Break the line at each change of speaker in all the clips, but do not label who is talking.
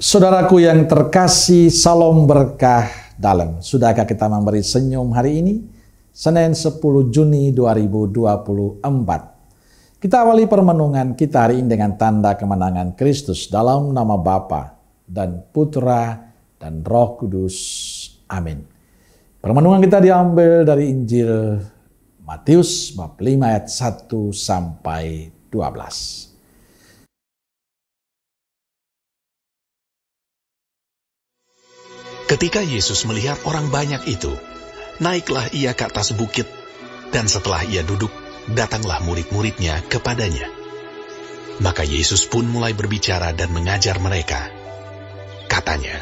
Saudaraku yang terkasih, salam berkah dalam. Sudahkah kita memberi senyum hari ini? Senin 10 Juni 2024. Kita awali permenungan kita hari ini dengan tanda kemenangan Kristus dalam nama Bapa dan Putra dan Roh Kudus. Amin. Permenungan kita diambil dari Injil Matius bab 5 ayat 1 sampai 12.
Ketika Yesus melihat orang banyak itu, naiklah ia ke atas bukit, dan setelah ia duduk, datanglah murid-muridnya kepadanya. Maka Yesus pun mulai berbicara dan mengajar mereka. Katanya,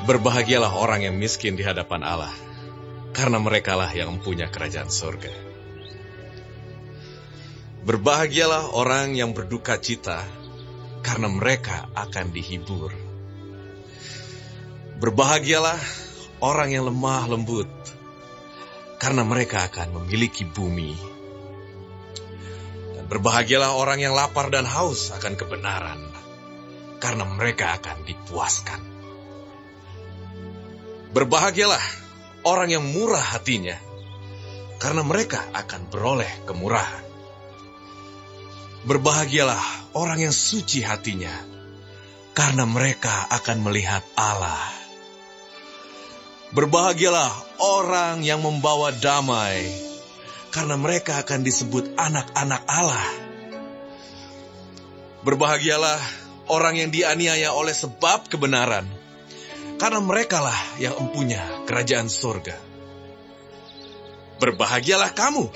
"Berbahagialah orang yang miskin di hadapan Allah, karena merekalah yang mempunyai kerajaan surga. Berbahagialah orang yang berduka cita, karena mereka akan dihibur. Berbahagialah orang yang lemah lembut, karena mereka akan memiliki bumi. Dan berbahagialah orang yang lapar dan haus akan kebenaran, karena mereka akan dipuaskan. Berbahagialah orang yang murah hatinya, karena mereka akan beroleh kemurahan. Berbahagialah orang yang suci hatinya, karena mereka akan melihat Allah. Berbahagialah orang yang membawa damai, karena mereka akan disebut anak-anak Allah. Berbahagialah orang yang dianiaya oleh sebab kebenaran, karena merekalah yang mempunyai kerajaan surga. Berbahagialah kamu,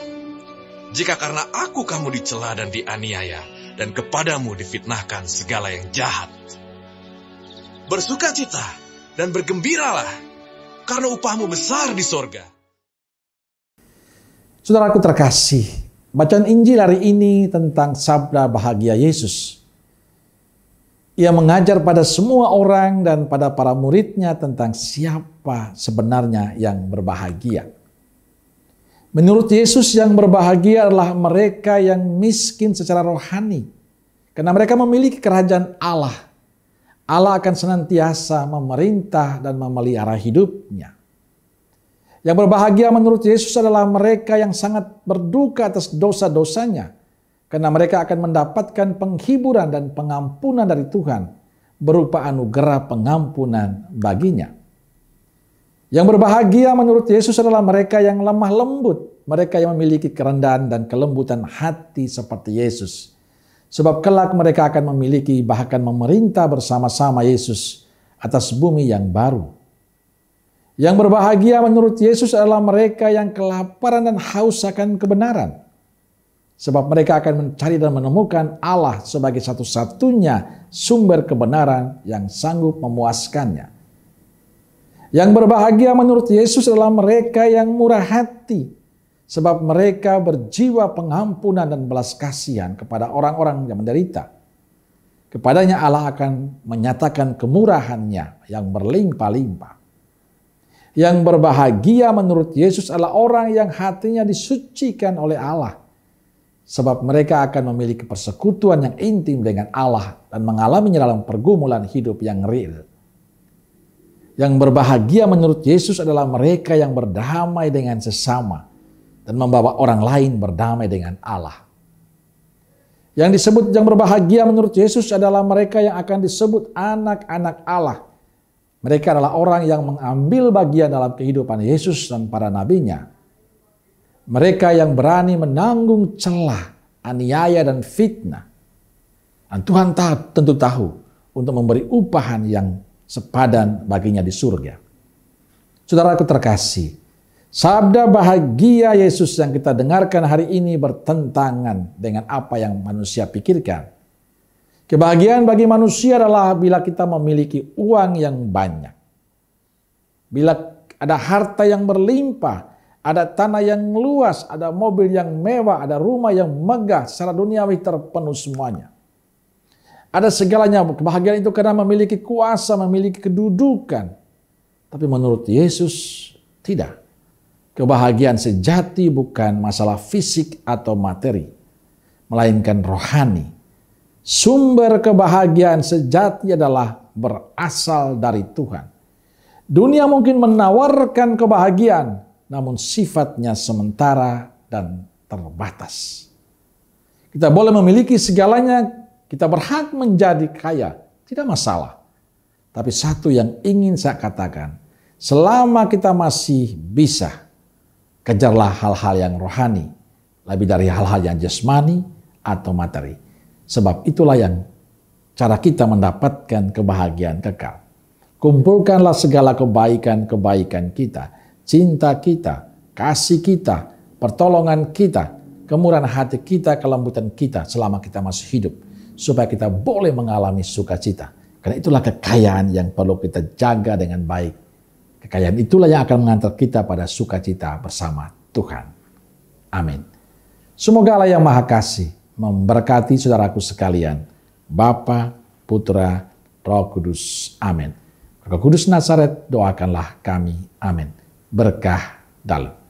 jika karena aku kamu dicela dan dianiaya, dan kepadamu difitnahkan segala yang jahat. Bersukacita dan bergembiralah, karena upahmu besar di sorga."
Saudaraku terkasih, bacaan Injil hari ini tentang sabda bahagia Yesus. Ia mengajar pada semua orang dan pada para muridnya tentang siapa sebenarnya yang berbahagia. Menurut Yesus, yang berbahagia adalah mereka yang miskin secara rohani, karena mereka memiliki kerajaan Allah. Allah akan senantiasa memerintah dan memelihara hidupnya. Yang berbahagia menurut Yesus adalah mereka yang sangat berduka atas dosa-dosanya, karena mereka akan mendapatkan penghiburan dan pengampunan dari Tuhan berupa anugerah pengampunan baginya. Yang berbahagia menurut Yesus adalah mereka yang lemah lembut, mereka yang memiliki kerendahan dan kelembutan hati seperti Yesus. Sebab kelak mereka akan memiliki bahkan memerintah bersama-sama Yesus atas bumi yang baru. Yang berbahagia menurut Yesus adalah mereka yang kelaparan dan haus akan kebenaran. Sebab mereka akan mencari dan menemukan Allah sebagai satu-satunya sumber kebenaran yang sanggup memuaskannya. Yang berbahagia menurut Yesus adalah mereka yang murah hati, sebab mereka berjiwa pengampunan dan belas kasihan kepada orang-orang yang menderita. Kepadanya Allah akan menyatakan kemurahannya yang berlimpah-limpah. Yang berbahagia menurut Yesus adalah orang yang hatinya disucikan oleh Allah, sebab mereka akan memiliki persekutuan yang intim dengan Allah dan mengalaminya dalam pergumulan hidup yang real. Yang berbahagia menurut Yesus adalah mereka yang berdamai dengan sesama dan membawa orang lain berdamai dengan Allah. Yang disebut yang berbahagia menurut Yesus adalah mereka yang akan disebut anak-anak Allah. Mereka adalah orang yang mengambil bagian dalam kehidupan Yesus dan para nabinya. Mereka yang berani menanggung celah, aniaya, dan fitnah. Dan Tuhan tentu tahu untuk memberi upahan yang sepadan baginya di surga. Saudaraku terkasih, sabda bahagia Yesus yang kita dengarkan hari ini bertentangan dengan apa yang manusia pikirkan. Kebahagiaan bagi manusia adalah bila kita memiliki uang yang banyak. Bila ada harta yang berlimpah, ada tanah yang luas, ada mobil yang mewah, ada rumah yang megah, secara duniawi terpenuh semuanya. Ada segalanya, kebahagiaan itu karena memiliki kuasa, memiliki kedudukan. Tapi menurut Yesus, tidak. Kebahagiaan sejati bukan masalah fisik atau materi, melainkan rohani. Sumber kebahagiaan sejati adalah berasal dari Tuhan. Dunia mungkin menawarkan kebahagiaan, namun sifatnya sementara dan terbatas. Kita boleh memiliki segalanya, kita berhak menjadi kaya, tidak masalah. Tapi satu yang ingin saya katakan, selama kita masih bisa, kejarlah hal-hal yang rohani, lebih dari hal-hal yang jasmani atau materi. Sebab itulah yang cara kita mendapatkan kebahagiaan kekal. Kumpulkanlah segala kebaikan-kebaikan kita, cinta kita, kasih kita, pertolongan kita, kemurahan hati kita, kelembutan kita selama kita masih hidup. Supaya kita boleh mengalami sukacita. Karena itulah kekayaan yang perlu kita jaga dengan baik. Kekayaan itulah yang akan mengantar kita pada sukacita bersama Tuhan. Amin. Semoga Allah yang Maha Kasih memberkati saudaraku sekalian. Bapa, Putra, Roh Kudus. Amin. Roh Kudus Nazaret, doakanlah kami. Amin. Berkah dalam.